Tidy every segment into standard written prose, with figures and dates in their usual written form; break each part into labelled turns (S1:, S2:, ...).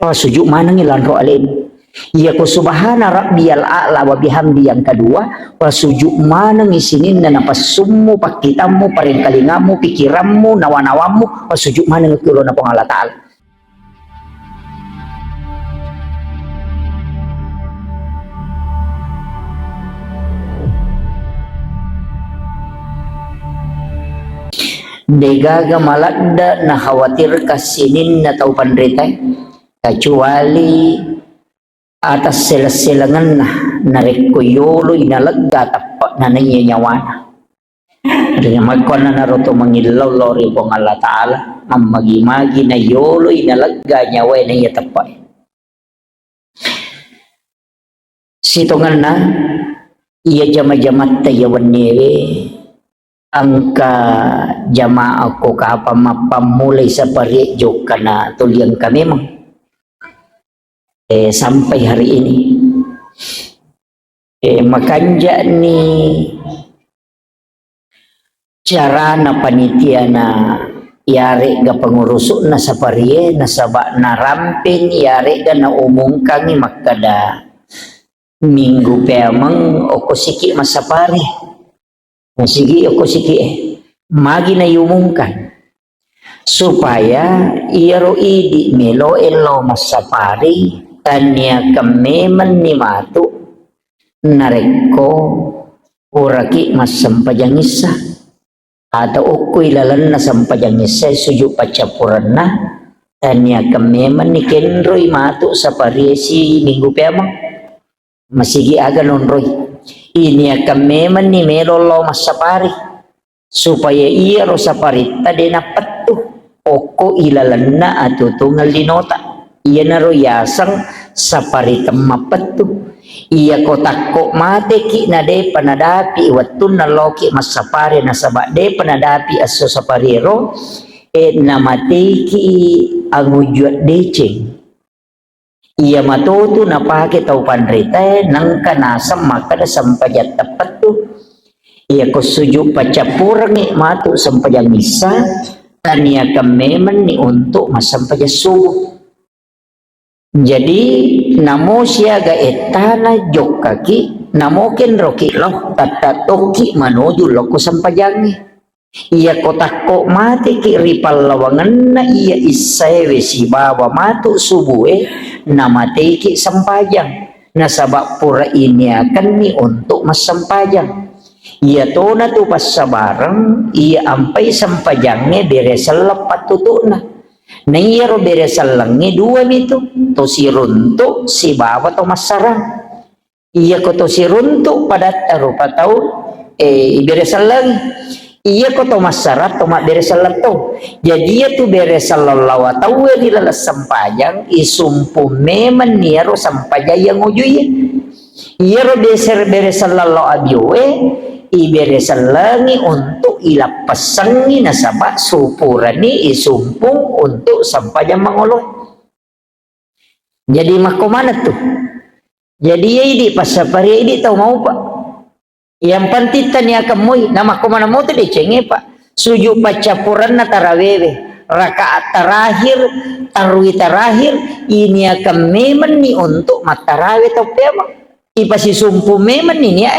S1: Sujud mana ngilan ro alim. Iya ko subhana rabbiyal a'la wa bihamdi yang kedua, sujud mana ngisinin na napasummo pakitamu paring kalingamu pikiranmu nawanawamu sujud mana ngikulo na pong Allah Ta'ala. Degaga malakda na khawatir kasinin na tau pandritay kecuali atas sila-silangan narik ko yolo inalagga tapak na nanyanyawana. Dengan magkon na naruto mangilaw lori pong Allah Ta'ala mamagi-magi na yolo inalagga nyawa na iya tapak. Situngan na iya jama-jamat tayawan niwe angka jamaah ko kapamapamulay sa pariyo kana tuliang kami mo. Sampai hari ini makanja ni cara na panitia na yari ga pangurusok na sa pariye na saba na ramping yari ga na umungkang makada minggu pemang o kusiki masapari sige o kusiki magi na yumungkan supaya iyaro idi melo elo masapari tanya kememan ni matu nareko uraki mas sampajangisa atau ukui lalan na sampajangisa suju pacapuran na tanya kememan ni kendroy matu sa pariesi minggu pemang masigi aga nonroy ini kememan ni melolo mas sapari supaya iya ro sapari tadi napat tu oko ilalan na atu tungal dinota iya naro yasang sapari temapet tu iya kotak kok mate ki nade panadapi watun naloki mas sapari nasaba de panadapi aso sapari ro namate ki angujuat deceng iya matutu napake tau pandrita nang kanasam maka da sampajat tepat tu iya ko suju pacapurang matu sampajang misa tania kememan ni untuk masampajat subuh. Jadi namo siaga etana jok kaki namokin roki loh tatatoki manuju loko sampajangi iya kotak kok mati ki ripal lawangan na iya isai wesi bawa matu subuh namate ki sampajang nasabak pura ini akan ni untuk mas sampajang iya tona tu pas sabarang iya ampai sampajangnya beresal lepat tutuna nayaro beresal langi dua itu to si runtuk si bawa to masarang iya ko to si runtuk pada rupa tau beresal langi iya ko to masarat to mak beresal to jadi iya tu beresal lawa tau di lalas sampajang isumpu memen niaro sampajaya ngujuy iya ro beresal lawa abiwe iberesal langi untuk ilapasangi nasabak supurani isumpung untuk sampajang mangoloy. Jadi makomana tuh jadi ya ini pas sapari ini tahu mau pak yang pantitan ya kamu nama komana mau tuh dicenge pak suju pacapuran na tarawewe rakaat terakhir tarwi terakhir ini akan memen nih untuk matarawe tau pemang ipasi sumpu memen ini ya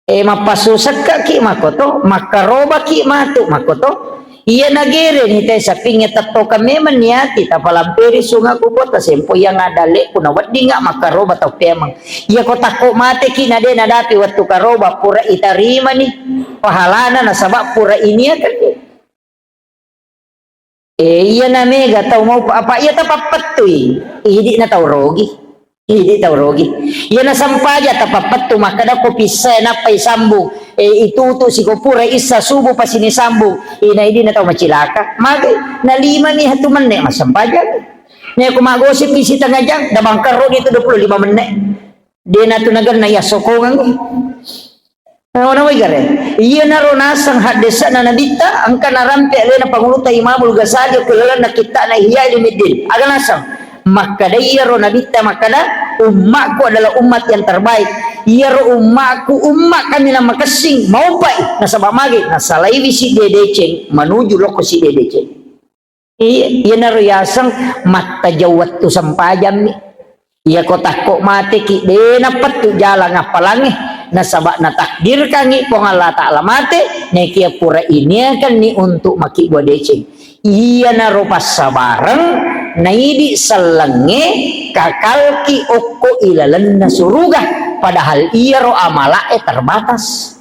S1: mapasusak ki makoto makaroba ki matu makoto iya nagere ni tay sa pinget tato kami man niati ta palampiri sunga ko ta sempo yang adale kuna waddi nga makaroba ta pemang iya ko takko mate ki nade nadapi wattu karoba pura itarima ni pahalana nasabak pura ini kan iya na mega tau mau apa iya ta papatui idi na tau rogi hindi tahu rogi iya na sampaja tapapat tu makada ko pisay na pay sambung ituto si kopura isa subo pa sinisambung ina hindi na tahu macilaka magay na lima ni hatuman ne masampaja niya kumagosip bisita nga dyan dabang karo dito 25 menit di na tunagan na yasokongan ano way gare iya na ronasang hadesa na nabita ang kanarampi alay na panguluta Imamul Ghazali kilala na kita na hiya lumidin aga nasang maka iya ro nabita makada umatku adalah umat yang terbaik iya ro umatku umat kami na makasing mau baik nasabak magi nasalai si dedeceng menuju loko si dedeceng Iya naruyasang mata jawat tu sampajam ni. Iya ko takko mati ki de napat tu jalan apalangi nasabak na takdir kangi pong Allah Ta'ala mati ne kia pura ini kan ni untuk maki gua decing. Iya narupas sabarang naidi selenge kakal ki okko ilalan na suruga padahal iya ro amala terbatas.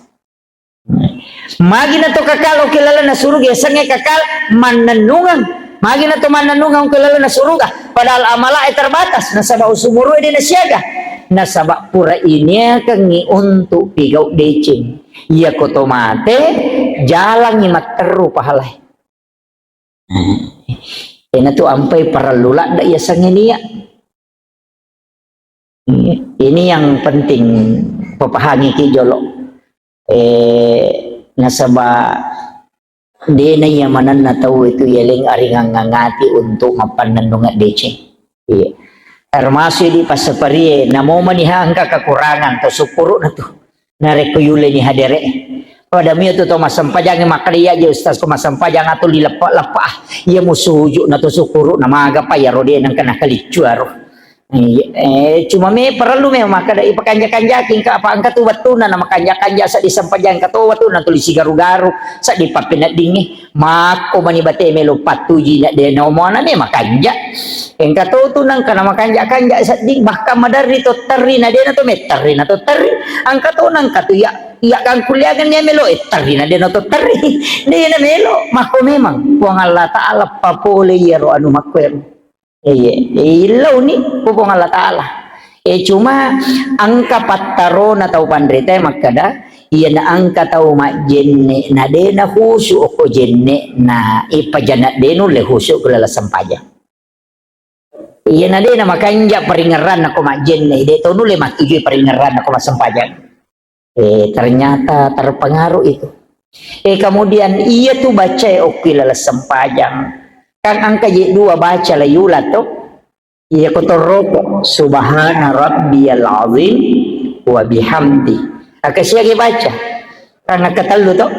S1: Magi na to kakal o kilala na suruga sange kakal mananungan. Magi na to mananungan kilala na suruga padahal amala terbatas nasaba usumuro di nasyaga nasaba pura ini kangi untuk pigaw decing. Iya ko to mate jalan ni materu pahalay. Ina to ampay para lula da iya sange niya. Ini yang penting papahangi ki jolo. Nasaba di na yamanan na tahu itu yaling aringang ngangati untuk mapananunga decing. Iya. Termasuk di pasapari namo manihang kekurangan to supuro na to. Narekuyule ni hadere. Pada mi to masampajang makaliya je ustaz ko masampajang ato lilepa-lepa. Iya musuju na to supuro na maga pa yaro di nang kana kalicuaro. Cuma me perlu me maka da ipakanja-kanjaking ka apa angka tu watuna na makanja-kanja sa disampajang ka to watuna tulis garu-garu sa dipapinat dingi mako manibate melo patuji na de no mo na me makanja engka to tunang kana makanja-kanja sa ding bahkan madari to teri na de na to me teri na to teri angka to nang katu ya kang kuliagan niya melo teri na de na to teri de na melo mako memang puang Allah Ta'ala papole yero anu makwero. Ilaw ni pupong Allah Ta'ala. Cuma angka pataro na tau pandrita magkada iya na angka tau majenne na de na husu o jenne na ipajana denu le husu kulala sampaja. Iya na de na makanja peringaran ako majenne de to nule matuju peringaran ako masampaja. Ternyata terpengaruh itu. Kemudian iya tu baca o kulala sampajang. Kang angka dua baca la yulat to iya kotoroko subhana rabbiyal azim wa bihamdi akasya ge baca karena ketallu to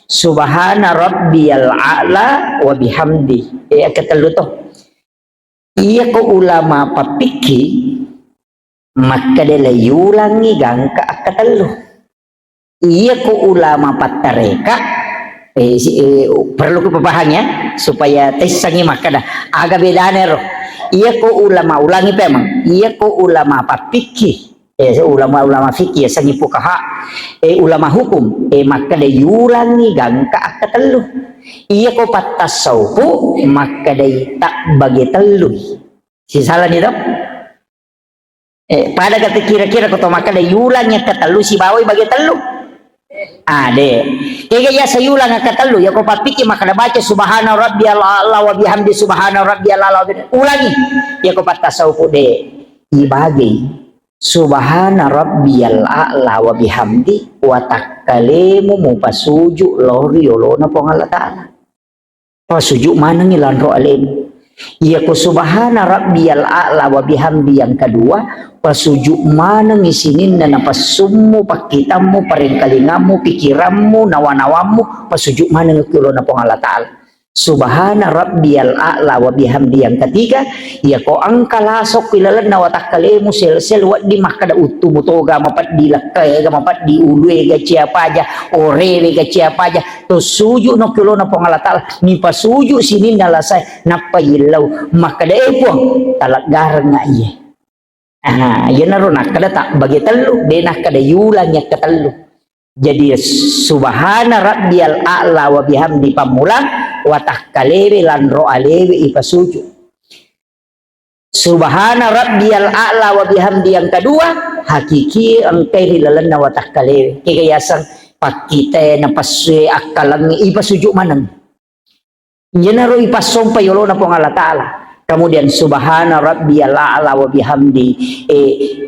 S1: subhana rabbiyal a'la wa bihamdi ketallu to iya ko ulama papiki maka de la yulangi gangka ketallu iya ko ulama patareka perlu kepahanya supaya tes sangi makada aga bedane ro iya ko ulama ulangi pemang iya ko ulama papiki ulama fikih sangi fuqaha ulama hukum makada yulangi gangka akatelu iya ko patasawfu makada tak bagi telu si salah ni to pada kata kira-kira ko to makada yulangi katelu si bawai bagi telu ade kaya ya sayulang katalu ya ko papiki makada baca subhana rabbiyal a'la wa bihamdi subhana rabbiyal a'la ulangi ya ko patasawuf de ibagi subhana rabbiyal a'la wa bihamdi wa takkalimu mupasuju lori yolona pong Allah Ta'ala pasuju mana ngilan ro alim ya ko subhana rabbiyal a'la wa bihamdi yang kedua pasujuk mana ngisinin na napasummu pakitamu paringkalingamu pikiranmu nawanawamu pasujuk mana ngikulo na pong Allah Ta'ala subhana rabbiyal a'la wa bihamdi yang ketiga ya ko angka lasok kilalan na watakalimu sel-sel wat di makada utu mutoga mapat di lakay ga mapat di ulwe ga siapa aja orewe ga siapa aja to suju no kilo na pong Allah Ta'ala ni pasuju sinin nalasay napayilaw makada epong talaggar nga iya yan na ron kada tak bagi telu denah kada yulangnya ketelu jadi subhana rabbiyal a'la wa bihamdi pamulang wa takkalewe lan ro alewe ipasuju subhana rabbiyal a'la wa bihamdi yang kedua hakiki angkai rilalan wa takkalewe kikayasan pakite na paswe akalang ipasuju manang yan na ro ipasompa yolo na pong Allah Ta'ala kemudian subhana rabbiyal a'la wa bihamdi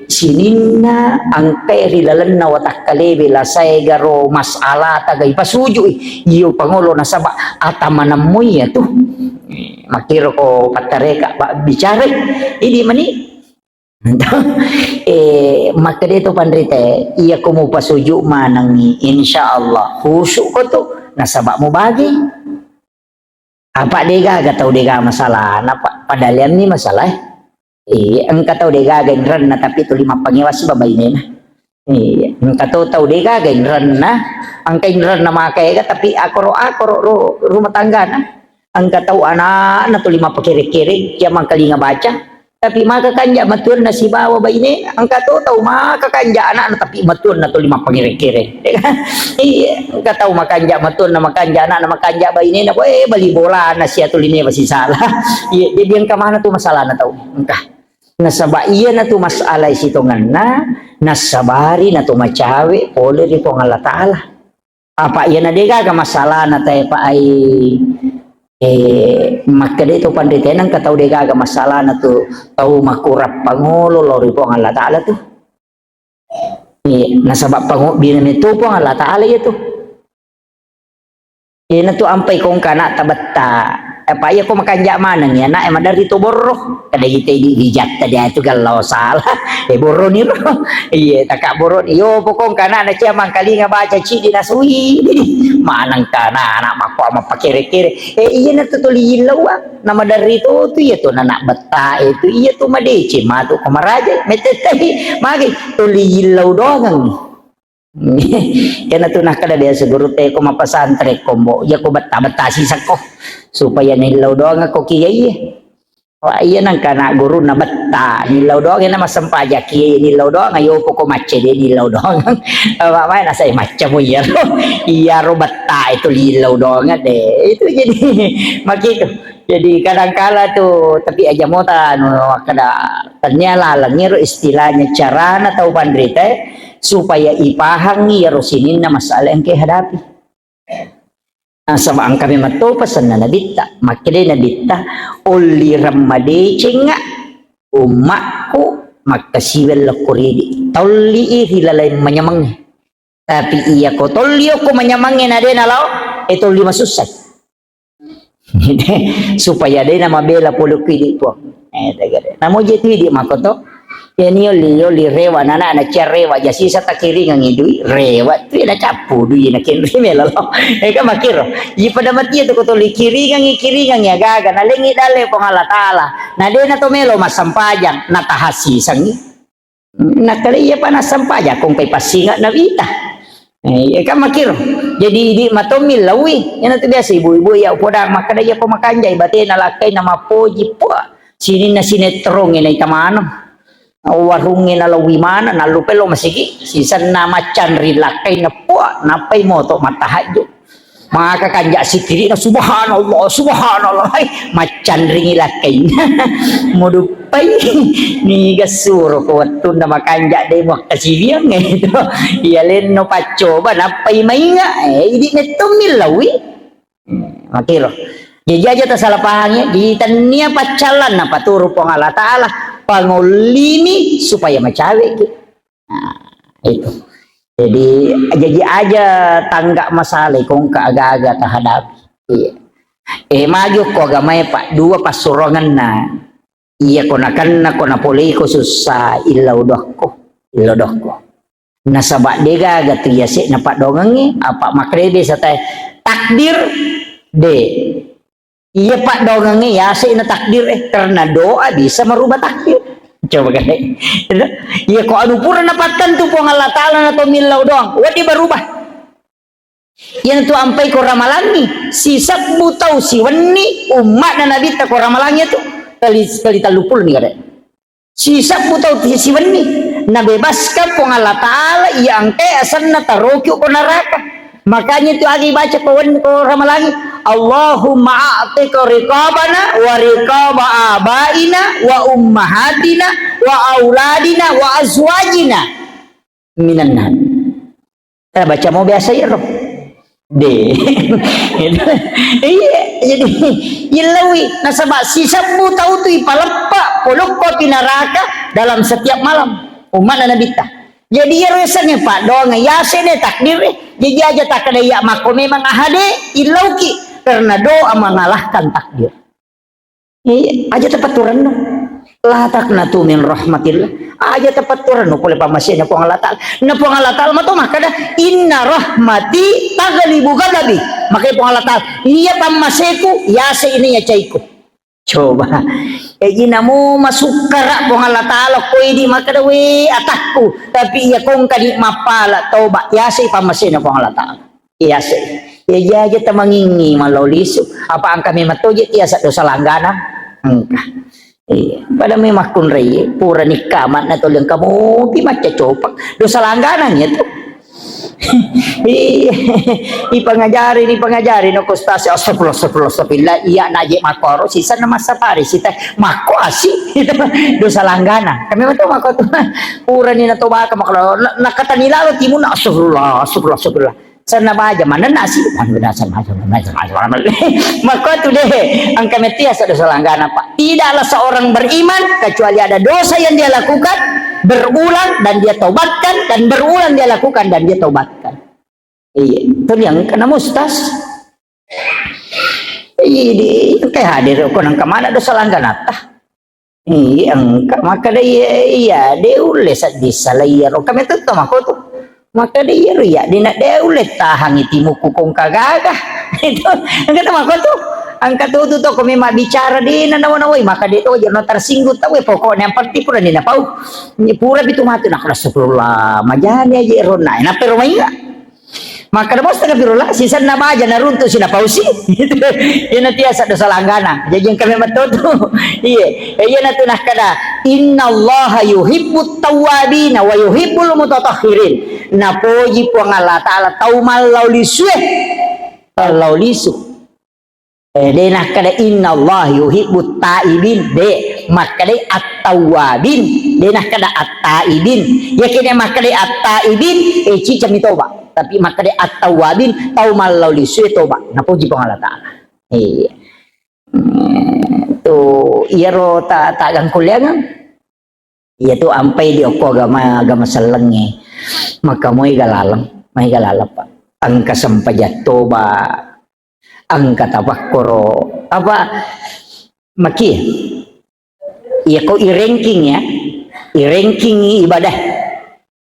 S1: sininna angkai rilalanna wa takkalewe la saygaro mas'ala tagay pasuju iyo pangulo na saba atamanamoy tuh makiro ko patareka bicara ini mani maka dito pandrite iya ko mo pasuju manang insyaallah khusyu ko to nasaba mo bagay Apa dega gak tahu dega masalah apa padahal ni masalah engkau tahu dega gengran na tapi tu lima pangiwas babay na engkau tahu dega gengran na ang kainran na makai ga tapi akoro rumah tangga na engkau tahu anak na tu lima pakiri-kiri kaya mang kalinga baca tapi maka kanja matur na si bawa bayi engkau tahu maka kanja anak na tapi matur na tu lima pakiri-kiri engkau tahu makanja matur na makanja anak na makanja bayi na bali bola na siya tu lini masih salah dia biang ke mana tu masalah na tahu engkau nasaba iya na tu masalah isitongan na nasabari na tu macawe oleh di Allah Ta'ala apa iya na dega ka masalah na tayo pa ay maka dito panditenan kataw dega ka masalah na tu tau makurap pangulo lori po ang Allah Ta'ala tu nasaba pangulo binamito po ang Allah Ta'ala ito na tu ampay kong kana tabatta apa iya ko makanja manang ya na dari to borro kada gite di jatta dia itu galau salah borro ni ro iya taka borro yo pokong kana na siya mangkali nga baca ci di nasui manang kana anak mako mapakire-kire iya na tutuli ilaw nama dari to iya to nanak bata itu iya to madece matu kamaraja metetay magi tuli ilaw doang kaya tunah kada dia siguro te ko mapasantre ko mo ya ko bata-bata sisak ko supaya nilaw doang ako kiyay iyan ang kana guru na bata nilaw doang na masampaja kiyay nilaw doang ayo ko mace di nilaw doang mamay nasa mace mo iya ro bata itu nilaw doang de itu jadi makito jadi kadang-kala tuh tapi aja mo ta no kada ternyala langiro istilahnya cara na tau pandrite supaya ipahang ya rosinin na masalah yang kehadapi sama ang kami matupasan na nabita makili nabita uli ramade chinga umakku magkasiwel lakuridi tawli hilalay manyamang tapi iya ko tolyo ko manyamang na din alaw ito lima susay supaya din na mabela pulukidi po namo jeti di makoto yan yoli rewa nana na cia rewa jasi sa takiring ang idui rewa tu na capu dui na kinri melalo ka makiro yi pada mati to ko toli kiringang ya gaga na lengi dale po Allah Ta'ala na de na to melo masampajang na tahasi sangi nakaliya pa na sampajang kung kay pasinga na vita ka makiro jadi di matomil lawi yan to biasa ibu-ibu ya poda makadaya ko makanjay bate na lakay na mapoji po sinin na sinetrong inay tamano warungin na lawimana na lupelo masigi sisan na macan rilakay na po napay mo to matahajo mga kakanja si kiri na subhanallah ay macan ringilakay modupay ni gasuro ko wato na makanja de mo kasibiyang ito iyalin no pacoba napay may nga hindi neto milawi makiro jadi aja ta salah pahangnya di tania pacalan na paturo po ng Allah Ta'ala pangulini supaya macawe nah, itu jadi aja tangga masalah kung kaaga-aga tahadapi maju ko gamay pa dua pasurongan na iya ko nakan na ko napuli ko susah ilaw ko nasaba dega gatiyasi na padongangi apa makrebe sa tay takdir de iya pak dongangi ya na takdir karena doa bisa merubah takdir coba kan iya kok anu pura napatkan tuh pong Allah Ta'ala na to milaw doang wadi berubah yan tu ampai ko ramalangi sisak butaw si wani umat na nabi ta ko ramalangi tu kali talupul ni kada sisak butaw si wani nabebaskan pong Allah Ta'ala iya angke asan na tarokyo ko neraka makanya itu lagi baca ko ramalangi Allahumma a'tika riqabana wa riqaba abaina wa ummahatina wa auladina wa azwajina minan nar baca mau biasa ya roh deh iya jadi ilawi nasaba sisabu tahu tu ipalepa polok ko pinaraka dalam setiap malam umat Nabi ta jadi ya resanya pak doang ya sene takdir jadi aja tak ada ya mako memang ahade ilauki karena doa mengalahkan takdir iya aja tepat turun dong La taqnatu min rahmatillah. Aja tepat turun no pole pamasin na po ang latal. Na po ang latal mo to makada inna rahmati taghlibu ghadabi. Makai po ang latal. Iya pamaseku yase ini ya caiku. Coba. Ina mo masukara po ang latal ko hindi makada we atakku. Tapi iya kong kadi mapala toba yase pamasin na po ang latal. Yase. Ya aja tamangingi malolisu. Apa ang kami matujit iya sa dosa langgana? Engkah. Pada may makun ray pura ni kamat na tol yang kamu di macam copak dosa langganan ya tuh ipangajari no kostasi astagfirullah iya naje makoro sisa na masapari sita mako asi dosa langganan kami mah mako tuh pura ni na to baka makalo nakatanilalo timun astagfirullah sana baja mana nasi maka itu deh ang kami tiasa dosa langganan Pak. Tidaklah seorang beriman kecuali ada dosa yang dia lakukan berulang dan dia taubatkan dan berulang dia lakukan dan dia taubatkan. Iya itu yang kena mustas. Iya kayak hadir ko nang kamana dosa langganan tah. Iya maka dia ules di salayar kami tuh mako tuh maka dia ya dina dia ulet tahang itimu kukong kagagah itu angkat mako tuh angkat tuh kami mak bicara di nanawanawai maka dia tuh jangan tersinggung tahu pokoknya yang penting pura dina pau pura itu mati nak rasulullah majani aja rona na pero mainga maka dah basta kabirullah sisan na baja na runtuh sina pausi itu ina tiasa dosa langgana jadi yang kami matutu iya na tunah kada innallaha yuhibbut tawwabin wa yuhibbul mutatahhirin na poji po ang Allah taala taumal laulisue laulisu de nah kada innallaha yuhibbut taibin de makade at-tawwabin de nah kada at-taibin ya kene makade at-taibin cica mitoba tapi makade at-tawwabin taumal laulisue toba na poji po ang Allah taala iya to iro tagang kulyangan iya tu ampai di oko agama selengi maka may galalang Pak ang kasampajat toba ang katapakkoro apa maki iya ko i-ranking ibadah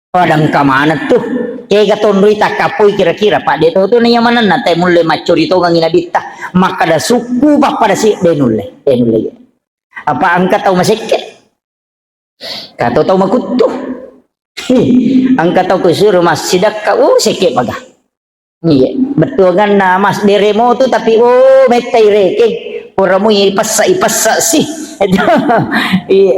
S1: padang kamanat tuh kaya gatondoy takapoy kira-kira Pak dito to na yamanan na tayo mulai maturito ng inabita maka da suku ba pada si denule apa ang kataw masikit kataw taw makuto ang kataw ko suro mas sidak ka sikit baga iya betul kan na mas diremo tu tapi metay reke pura mo ipasa sih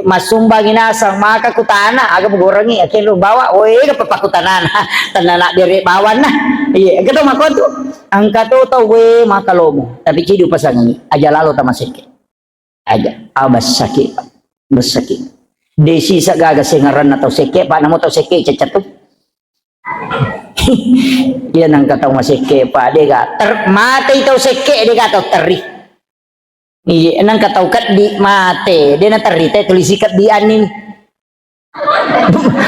S1: masumbang inasang maka kutana aga mogorangi akin lu bawa kapapakutanan tanana dire bawan na iya gato mako tu ang katoto makalomo tapi cidu pasangi aja lalu tamasike aja abas sakit besakit desi sa gaga singaran na to seke pa namo to seke cacatu yan ang kataw masike pa de ga matay to seke de ga to teri iya nang kataw kat di mate de na terite tulisikat di anin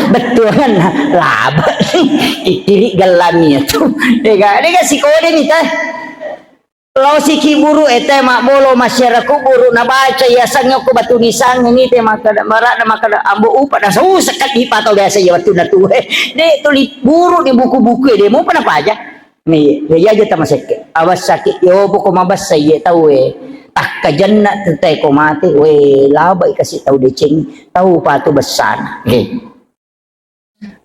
S1: betul kan laba itiri galami itu dega si kode ni teh Kalau si kiburu ete mak bolo masyarakat buru na baca ya sangyo ko batu nisang ni te makada marak na makada ambo upa na so sekat di pato biasa ya batu na tuwe de tuli buru di buku-buku de mo pa na paja ni ya aja ta masake awas sakit yo buku mabas saya tahu tak kajanna tete ko mati labai kasih tahu decing tahu patu besan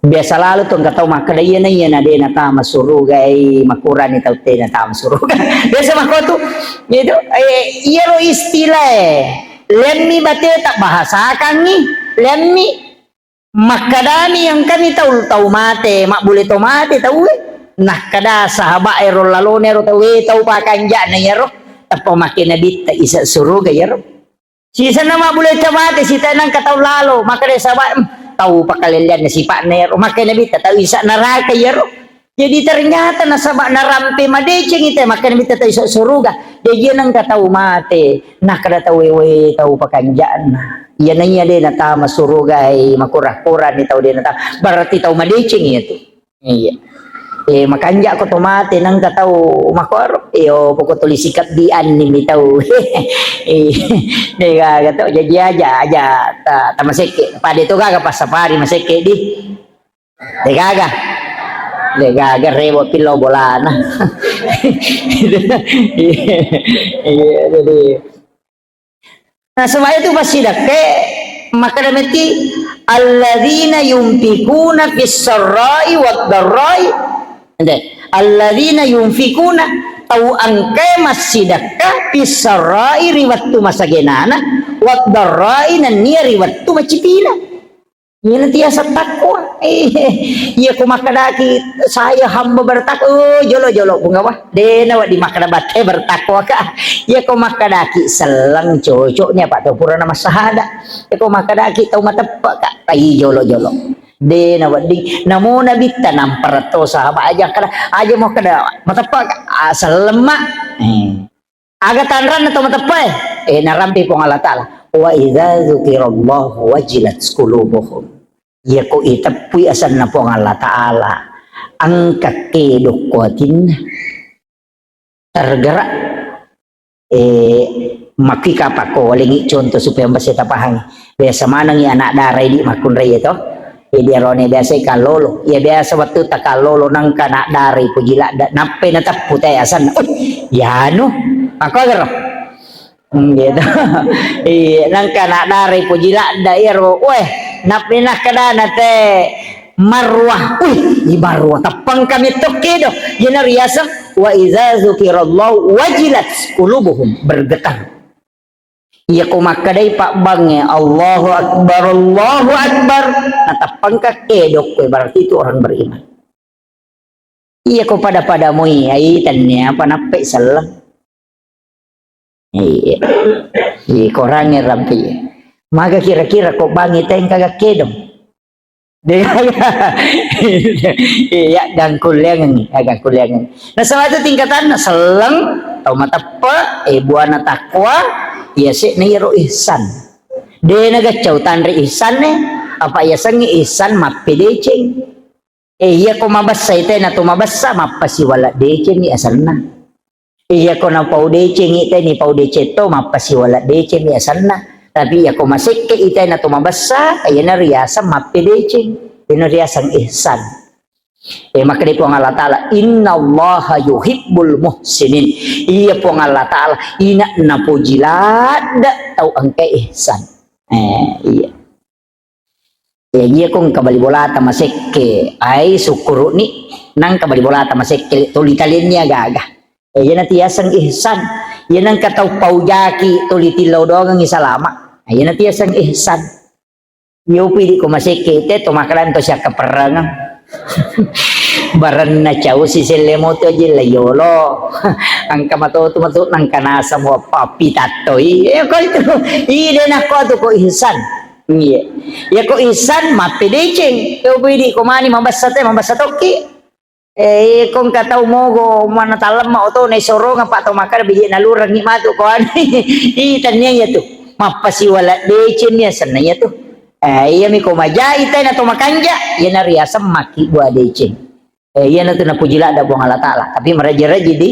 S1: biasa lalu tuh nggak tahu makada iya na de na tama surugai makuran ni tahu te na tama suruga biasa makotu itu iya lo istilah lemmi bate tak bahasa kan nih lemmi makadani yang kami tahu mate mak boleh tahu mate tahu nah kada sahabat ero lalu nero tahu pakan jana ya roh apa makin nabi tak isa suruga ya roh sisa nama boleh tahu mate si tanang kataw lalu maka de sahabat tahu pakalilian na si partner makanya nabi tahu isa neraka ya roh jadi ternyata nasabak narampe madeceng ite makanya nabi tahu isa suruga dia nang kataw mate nah kada tahu tahu pakanjaan iya na iya de na tama suruga makurah-kurah ni tahu de na tama berarti tahu madeceng itu iya Makanja ko tomate nang kataw makor poko tulis sikat di anim bitaw kataw jadi aja ta maseke pada itu gaga pas safari maseke di gaga rewo pilo bolana jadi nah semua itu pasti dake maka demeti alladzina yunfikuna fis sarai wad darai alladzina yunfikuna tau angkai masidaka fis sarai riwattu masagenana wad darai nan nia riwattu macipila ini tiasa takwa iya ko makadaki saya hamba bertakwa jolo bunga wah dena wa di makadabate bertakwa ka iya ko makadaki selang cocoknya Pak Topura nama sahada iya ko makadaki tau matepa ka ai jolo dena wa di namuna bitta namparato sahaba aja kada aja mau kada matepa ka selemak aga tanran atau matepa narampi po Allah Ta'ala wa idza dzukirallahu wajilat qulubuhum ya ko itapui asan na po Allah Ta'ala ang kakedokwatin tergerak makikapa ko walingi contoh supaya mbak kita paham biasa manang anak darai di makun raya to dia rone biasa kalolo ya biasa waktu tak kalolo nang kanak darai pujila nape natap putay asan ya no ako garo gitu nang kanak darai pujila dairo weh napinah kadana te marwah di marwah tapang kami tokedo yana riasa wa iza zukirallahu wajilat qulubuhum bergetar iya ko makadai pak bange Allahu akbar natapang kakedok ko berarti itu orang beriman iya ko pada mui ai tannya panape salam iya korangnya rampi maka kira-kira kok bangi teng kagak kedong iya gangkulengan nah sama itu tingkatan selang tau matapa buana takwa iya sih niro ihsan de naga cautan ri ihsan apa ya sangi ihsan mapedeceng iya ko mabassa ite na to mabassa mapasi wala deceng ni asalna iya ko na paudeceng ite ni paudece to mapasi wala deceng ni asalna tapi ya ko masike itay na tumabasa ay na riyasa mapidecing ina riyasang ihsan maka di po ang Allah Ta'ala inna allaha yuhibbul muhsinin iya po ang Allah Ta'ala ina na po jilad tau ang ihsan iya iya kung kabalibolata masike ay sukuro ni nang kabalibolata masike tulitalin niya gaga yan na tiyasang ihsan yan ang kataw paujaki tulitilaw doang ang isalama yan na tiyasang ihsan yung pili ko masikite tumakalan to siya kaparangan baran na chow si selemo to jilayolo ang kamato tumato ng kanasa mo papitatoy ko ito ide na ko ihsan iya ko ihsan mapideching yung pili ko mani mabasa toki kung kataw mo go manatalam mo to na isoro nga pa to makar bigyan na lurang ni mato ko itan niya to mapasiwala dechin niya san niya to iya mi ko majai tay na to makanja yan na riyasam maki buah dechin yan na to na pujila da buang Allah Ta'ala tapi maraja-raja di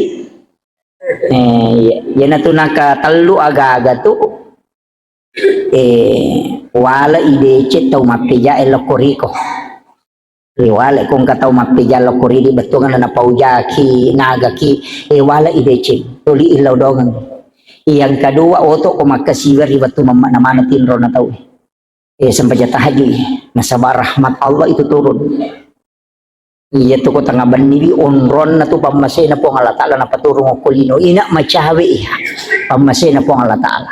S1: yan na to nakatalu aga-aga to wala idechin taw mapija elokoriko wala kung kataw mapijalo kuridi betungan na paujaki nagaki wala idecing tuli ilaw dongan yang kedua oto ko makasiwer ibatu namana tinro na taw sampai jatah haji nasabar rahmat Allah itu turun iya to ko tangaban nibi onron na to pamasay na po ang Allah Ta'ala na paturong kulino ina machawi pamasay na po ang Allah Ta'ala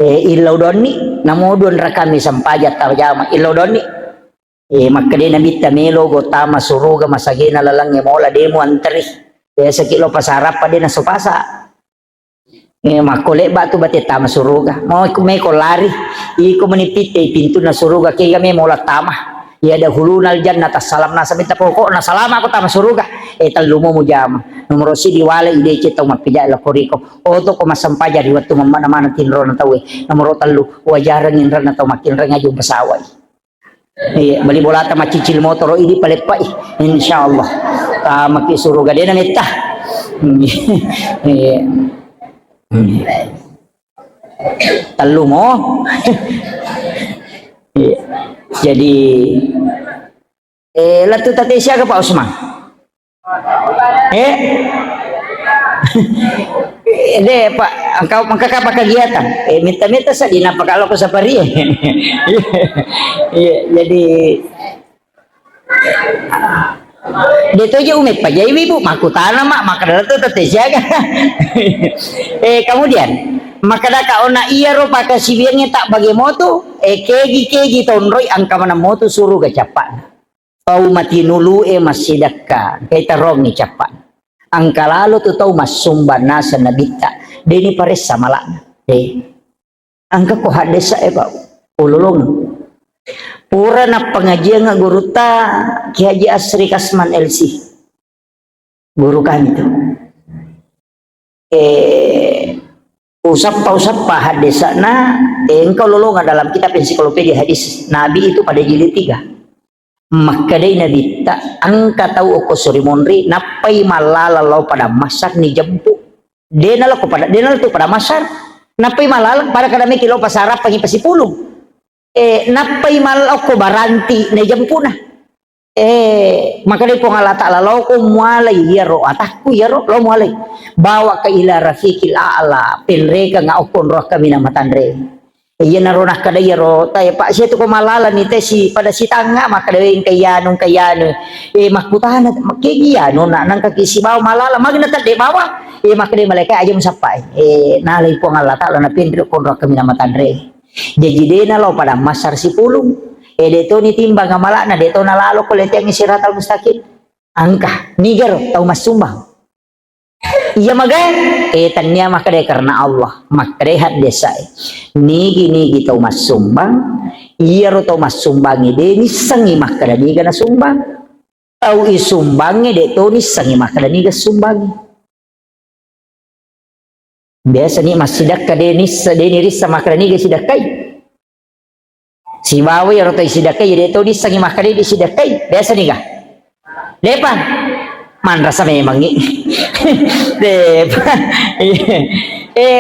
S1: ilaw doni namudon ra kami sampajat tarjama ilaw doni makade na bitta melo go tama suruga masagina lalang mola demo antri sa kilo pasarap pa din na supasa makole ba to bate tama suruga mo may kolari iko manipit pintu na suruga kay kami mola tama ya ada hulunal jannah salam na sabit po ko na salama ko tama suruga talumo mo jama numero si diwala ide cito mapija la koriko oto ko masampaja di watu mamana tinro na tawe numero talu wajaran indra na taw makinra nga yung pasaway Iya, bali bola ta macicil motor ini palepai insyaallah. Maki suruh gade na meta. Iya. Telu mo. Iya. Jadi latu tate siya ka Pak Usman. Pak, engkau maka kegiatan. Minta-minta sa di napakalo ko sa pari. Jadi dito aja umit pa jay ibu makutana mak makadala to tatesyaga. Kemudian makadaka ona iya ro paka sibirnya tak bagi moto kegi tonroy ang kamana moto suruh gacapan. Au mati nulu masidakka kaita rong ni capan. Ang kalalo to tau masumba nasa nabita deni pares samala. Angka ko hadesa ba ululong. Pura na pengajian nga guru ta Ki Haji Asri Kasman LC. Guru kami itu. Usap pa hadesa na engkau lolongan dalam kitab ensiklopedia hadis Nabi itu pada jilid 3. Maka day nabita angka tahu ko surimonri napai malalalau pada masak ni jempu denal tu pada masak napai malal pada kadami kilo pasarap pagi pasipulong napai malalau ko baranti ni jempu na maka day po ngalata lalau ko mualay yaro atakku yaro lo mualay bawa ka ila rafiqil a'la pinreka nga okon roh kami na matandre. Iya narunah kada yaro tay pak siya to ko malala ni si pada si tanga makadawing kayanong makutana makigiyano na nang kakisibaw malala magnata de bawa makade malaka aja musapay nalay po ngalata na pindro kon ro kami na matandre jadi na law pada masar si pulong deto ni timbang nga mala na deto nalalo ko lete ang siratal mustaqim angka niger tau masumbang. Iya magay tanya makade karena Allah makade hadesa nigi tau masumbang iya ro tau masumbangi de ni sangi makada niga na sumbang tau isumbangi de to ni sangi makada niga sumbangi biasa ni masidak ka de ni risa makada niga sidakai si bawa ya ro tau sidakai de to ni sangi makada di sidakai biasa niga depan man rasa memang ni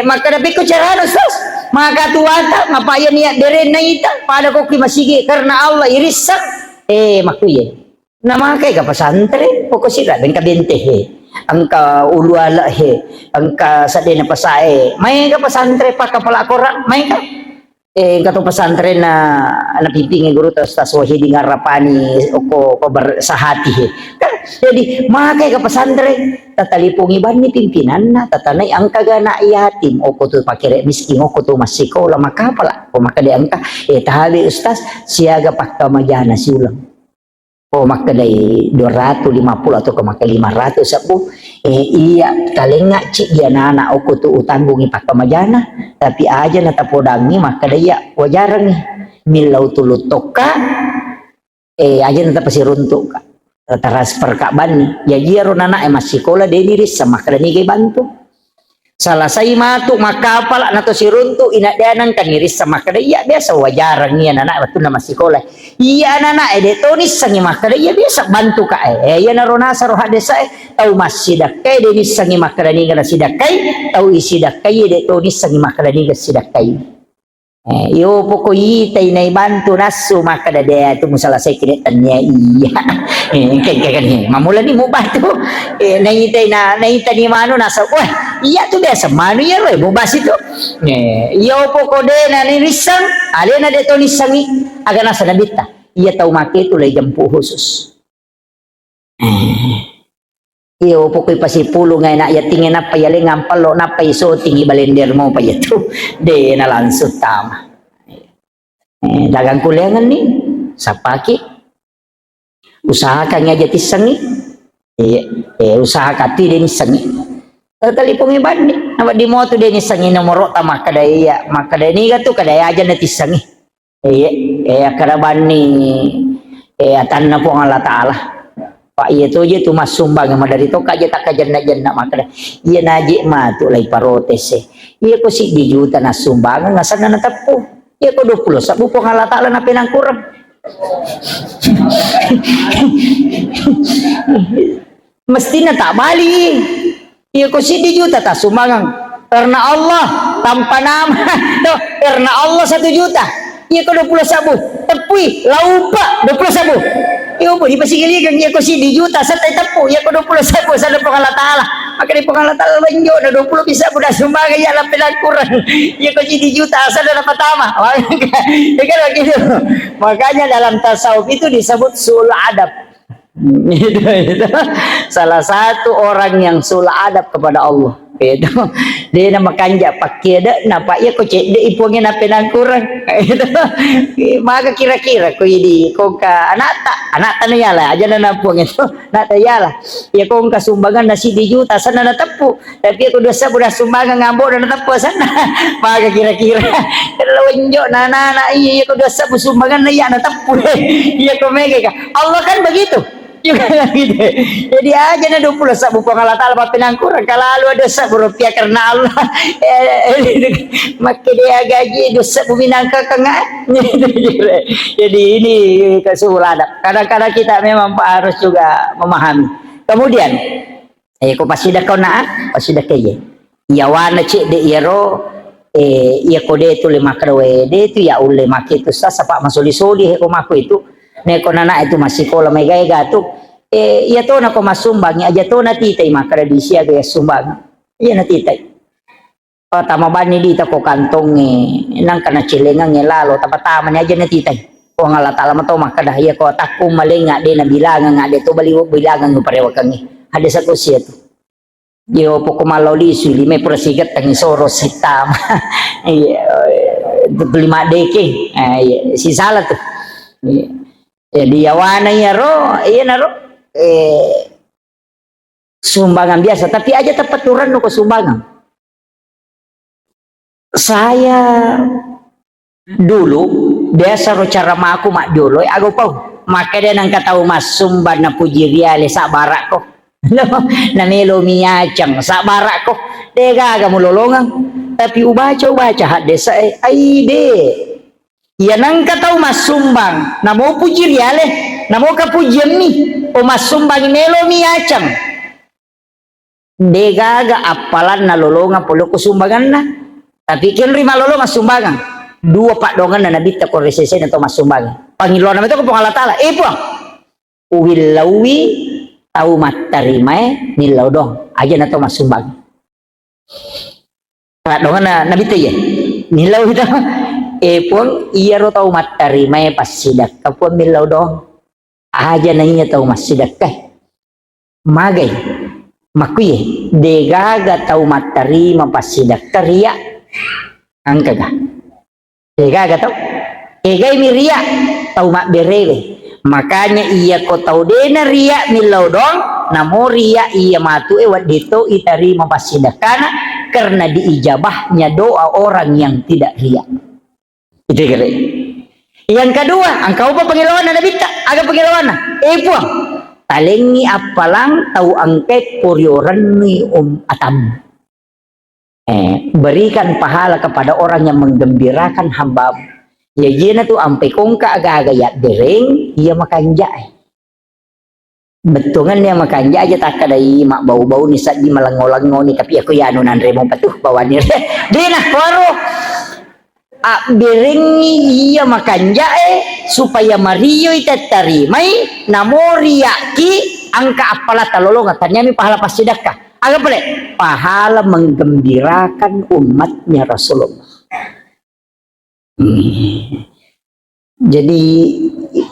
S1: maka dapat ko cara sus maka tuwata mapaya niya dere na ita pada ko kimasigi karena Allah irisak makuye na makai ka pasantre poko sila ben ka bente angka uluala angka sade na pasae may ka pasantre pa kapala kora may ka kato pesantren na napipingi guru tas wahidi ngarapani oko sa hati jadi makai ka pesantren tatalipungi ban ni pimpinan na tatanay ang kagana yatim oko to pakire miskin oko to masikola makapala o makade angka tahali ustaz siaga pakka majana siulang makaday 250 atau kemakai 500 sabu iya talenga cik dia nana aku tu utang bungi pakai majana tapi aja nata podangi makaday ya wajarang nih milau tulut toka aja nata pasti runtuk transfer kaban nih ya dia ronana masih sekolah deniris sama kadani gay bantu salah saya matuk makapal nato si runtu ina danang kaniris sama kadaya biasa wajarang niya anak betul nama sekolah iya anak tonis sangi makada iya biasa bantu ka ya narona sa roha desa tau masidakai denis sangi makada ni kana sidakai tau isidakai tonis sangi makada ni kana sidakai yo pokoknya tay na bantu nasu makada dia tu musala saya kira tanya iya kan mamula ni mo bantu naitay ni mano nasa wah iya tu biasa mano ya roy mo basi tu yo pokok de na ni risang ale na deto ni sangi aga nasa nabita iya tahu make tu lay jampu khusus iyo pokoknya pasi pulo ngay na ya tingin na payali ngampalo na paiso tingi balender mo pa yato de na lansot tama dagang kuliangan ni sa paki usaha ka nga jati sangi usaha ka ti din sangi talipong iban ni nawa di mo to din sangi nomoro tama kadaya makadani ga to kadaya aja na ti sangi karaban ni atan na po ang Allah Ta'ala Pak iya tu je tu mas sumbang yang dari to kaje tak kajen nak makna iya naji ma tu lai parotes iya ko si di juta na sumbangan ngasan na tapu iya ko 20 sabu po Allah Taala na pinangkurang Mestinya tak balik. Iya ko si juta tak sumbangan karena Allah tanpa nama. Tuh, karena Allah 1 juta. Iya ko 21. Tepui laupa 21. Iyo po di pasigiligan iya ko si juta sa tapo. Iya ko 21 sa Allah Taala. Maka di Allah Taala banyo na 20 bisa po na sumbangan iya lang pinagkurang. Iya ko si juta sa na patama. Gitu. Makanya dalam tasawuf itu disebut sul adab. Itu salah satu orang yang sula adab kepada Allah. Itu dia nama kanja pakai dah napa ya ko cek dia ipungin apa nang kurang. Itu maka kira-kira ko ini ko ka anak tanu yala aja na napung itu nata yala ya ko ka sumbangan nasi di juta sana na tepu tapi ko dosa budak sumbangan ngambok na tepu sana. Maka kira-kira kalau wenjo nana iya ko dosa sumbangan na ya na tepu. Iya ko mega Allah kan begitu juga gitu. Jadi aja na 20 sa bupang Allah Taala pinangkurang kalau ada sa rupiah karena Allah maka dia gaji dosa buminangka kanga. Jadi ini kesuladap. Kadang-kadang kita memang harus juga memahami. Kemudian ko pasida ko na pasida kaya yawana cik de iro iya ko de tu lima krawe de tu ya ule makitu sa pak masuli-suli ko mako itu neko nana itu masih kola may gaya tu iya to na ko masumbang aja to na titay makradisya gaya sumbang iya na titay tama ba ni dita ko kantong nang kana cilengang lalo tapatama ni aja na titay ko nga latala mato makadah iya ko takong malinga de na bilangan nga de to baliwag bilangan no parewa kang ada sa ko siya to yo po ko maloli suli may prasigat tang soros hitam iya 5 deke si salah to jadi yawana ya ro iya na ro sumbangan biasa tapi aja tepaturan no ko sumbangan saya dulu biasa ro cara maku mak dulu aku pau maka dia nang kataw mas sumban na puji riale sa barak ko na melo miacang sa barak ko dega ga mulolongan tapi ubaca hadesa ai de ya nang kataw masumbang namo puji riale namo kapujian ni o masumbang melo miacang degaga apalan na lolongan pulo ko sumbangan na tapi kin rima lolongan sumbangan 2 pak dongan na nabita ko resese na to masumbangan Panginoon naman ito ko pang Allah Ta'ala po uwilawi tau matarimae nilaw dong aja na to masumbang pak dongan na nabita ya nilaw ito pun iya ro tau matarimae pasidak kapun nilaw dong aja na niya tau masidak magay makuye degaga tau matarima pasidak kariya ang kaga degaga tau egay mi riya tau mak berele makanya iya ko tau dena riya milaw dong namo riya iya matu wat dito itari mapasidakana karena diijabahnya doa orang yang tidak riya itu kira. Yang kedua engkau pa pangilawan na nabita aga pangilawan na puang talengi apalang tau angket puryoran ni atam berikan pahala kepada orang yang menggembirakan hamba ya jena tu ampe kongka aga-aga ya dereng ia makanja betungan dia makanja aja tak kadai mak bau-bau ni saat di malangolango ni tapi aku ya nunan remo patuh bawa ni dina paro dereng ia makanja supaya mario itatarimai namori yaki angka apalah talolongan tanya mi pahala pasidakah agak boleh pahala menggembirakan umatnya Rasulullah. Jadi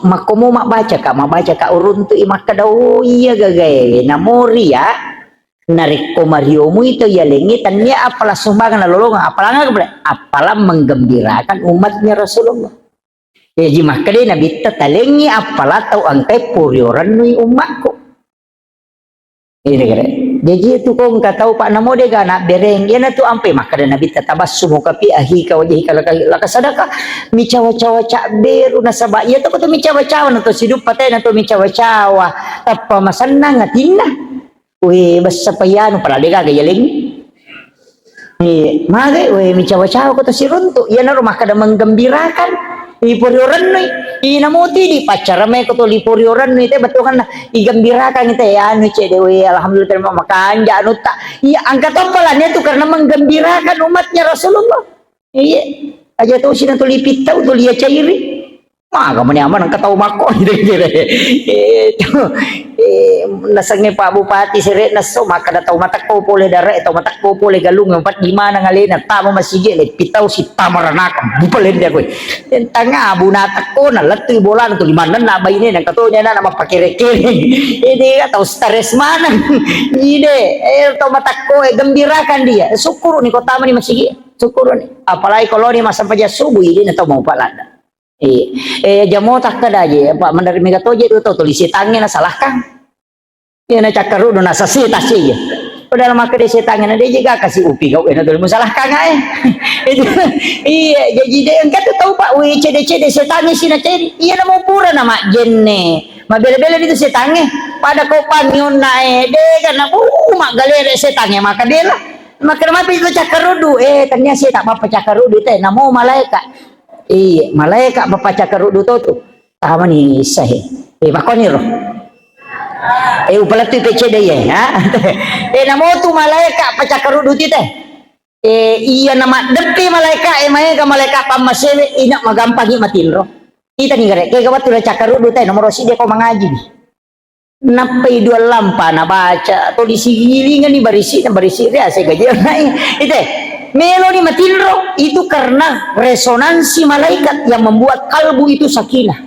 S1: makomo mak baca kak urun tu imak kadau iya gagay namori ya narik komariomu itu ya lengitannya apalah sumbangan lolongan apalah agak boleh apalah menggembirakan umatnya Rasulullah. Ya jimak kadai nabi tatalengi apalah tau angkai puryoran nui umatku. Ini kira. Jadi itu kong katau pak namo de gana bereng ya na tu ampe maka dan nabi tatabassumu kapi ahi ka wajhi kala sadaka mi cawa-cawa cak beru nasaba ya tu ko mi cawa-cawa na to sidup patay na to mi cawa-cawa apa masanna ngatina we basapayano para de ga yaling ni mage we mi cawa-cawa ko to siruntu ya na rumah kada menggembirakan Ipurioran no, inamuti di pacara me ko to lipurioran no, ite betul kan igambirakan ite ya anu ce dewe alhamdulillah terima makan ja anu tak. Iya angkat apalannya itu karena menggembirakan umatnya Rasulullah. Iya, aja tuh sih nanti lipit tahu tuh lihat cairi. Mah kamu nyaman angkat tahu mako gitu. Itu nasangnya Pak Bupati seret naso maka datang matak po pole darah atau matak po pole galung empat lima nang alena tamu masih je pitau si tamaranak bupalen dia gue tentang abu natak ko na latu bola tu di mana nak bayi ni nang katonya na nama pakai rekere ini atau stres mana ide atau matak ko gembirakan dia syukur ni kota ni masih je syukur ni apalagi kalau ni masa saja subuh ini atau mau palada jamo tak kada aja Pak menerima katoje itu tulis tangnya na salahkan ya na cakaru do na sasi tasi ya padahal maka dia setangnya dia juga kasih upi kau enak dulu masalah kang itu iya jadi dia engkau tahu Pak we cede setangnya sih na ceri iya na mau pura nama jenne ma bela-bela itu setangnya pada kau panyon nae de karena mak galere setangnya maka dia lah maka nama itu cakarudu ternyata saya tak apa cakarudu teh namo malaikat malaikat bapak cakarudu tu tahu ni sah makoni roh upalatu PCD ya namo tu malaikat pacakarudu ti teh iya nama depi malaikat ka malaikat pamasewe inak magampangi matin roh kita ni gare kaya kawat tu cakarudu teh nomor si dia kau mengaji ni napai dua lampa na baca atau disigilingan ni barisi dia saya gaji itu Melo ni matilro itu karena resonansi malaikat yang membuat kalbu itu sakinah.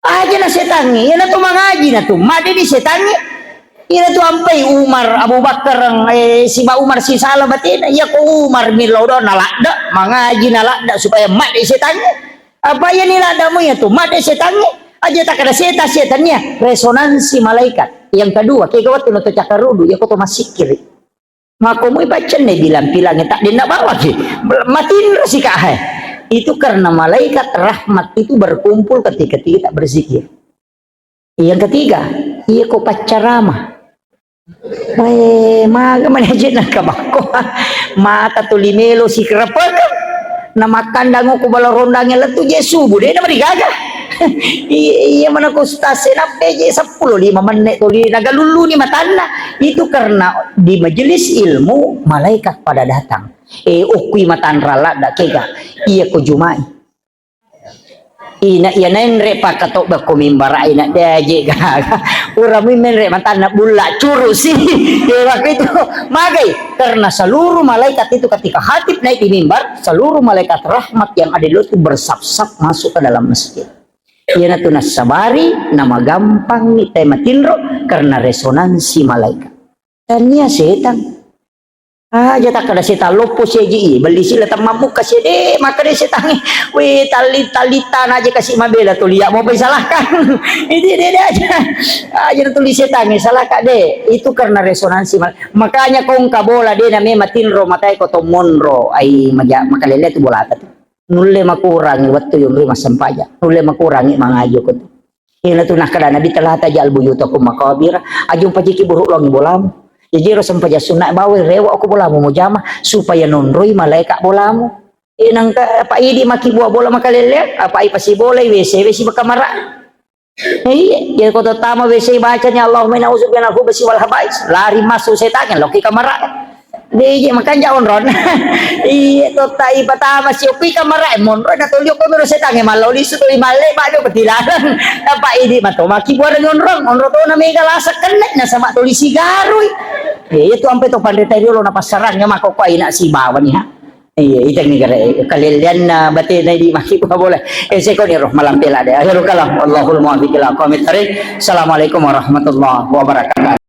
S1: Aja na setangi, ya na tu mengaji na tu, made di setangi. Ya na tu ampai Umar Abu Bakar si Ba Umar si salah batin, ya ko Umar milodo nalakda, mengaji nalakda supaya made setangi. Apa ya ni ladamu ya tu, made setangi. Aja tak ada setannya, resonansi malaikat. Yang kedua, kayak kawat tu na cakarudu, ya ko tu masih kiri. Maka mau baca nih bilang-bilangnya tak dia nak bawa sih matiin si kah itu karena malaikat rahmat itu berkumpul ketika kita berzikir. Yang ketiga iya kok pacarama maga manajer nak kabako mata tulimelo si kerapag na makandango ko balorondangnya letu Yesu bude na marigagah iya mana ko stase na peje 10-5 menit tuli nagalulu ni matanda itu karena di majelis ilmu malaikat pada datang ukui matan rala da kega iya ko jumai ina iya nenre pakatok ba ko mimbara ina daje gaga ura menre matan bulla curu sih waktu itu magai karena seluruh malaikat itu ketika khatib naik di mimbar seluruh malaikat rahmat yang ada itu bersap-sap masuk ke dalam masjid. Ia tu nasabari nama gampang ni tema tinro karena resonansi malaikat. Dan ia setan. Aja tak ada setan lopo seji beli sila tak mampu kasih maka dia setan we talitan aja kasih mabela tu lihat mau salahkan. Itu dia aja. Aja tulis setan salah kak deh. Itu karena resonansi makanya kau kabola dia namanya matinro matai koto monro ai makalele tu bola tu. Nulle makurangi waktu yung rumah sampaja nulle makurangi mga ayo ko ina tu nakada nabi telah tajal buyuto ko makabira ajung pajiki buruk longi bolamu jadi ro sampaja sunna bawe rewa ko bolamu mo jama supaya nonroy malaika bolamu inang apa idi maki buah bola makalele apa ai pasi bola wc bakamara iya ko to tama wc bacanya Allahumma inna udzubika min al-khubuthi wal habais lari masuk setan loki kamara Deje makan jaon ron. Iya to tai patama si upi kamara monro na tulyo ko pero setange malo lisu to imale ba do petilaran. Apa idi mato maki buar ngonron onro to na mega lasak kenek na sama tulis sigaroy. Itu ampe to pandai lo na pasarangnya mako ko ina si bawan ha. Iya itang ni gare kalilian na bate na di maki ko boleh. Se ko ni roh malam pela de. Akhirul kalam Allahul muwaffiq ila aqwamit thariq. Assalamualaikum warahmatullahi wabarakatuh.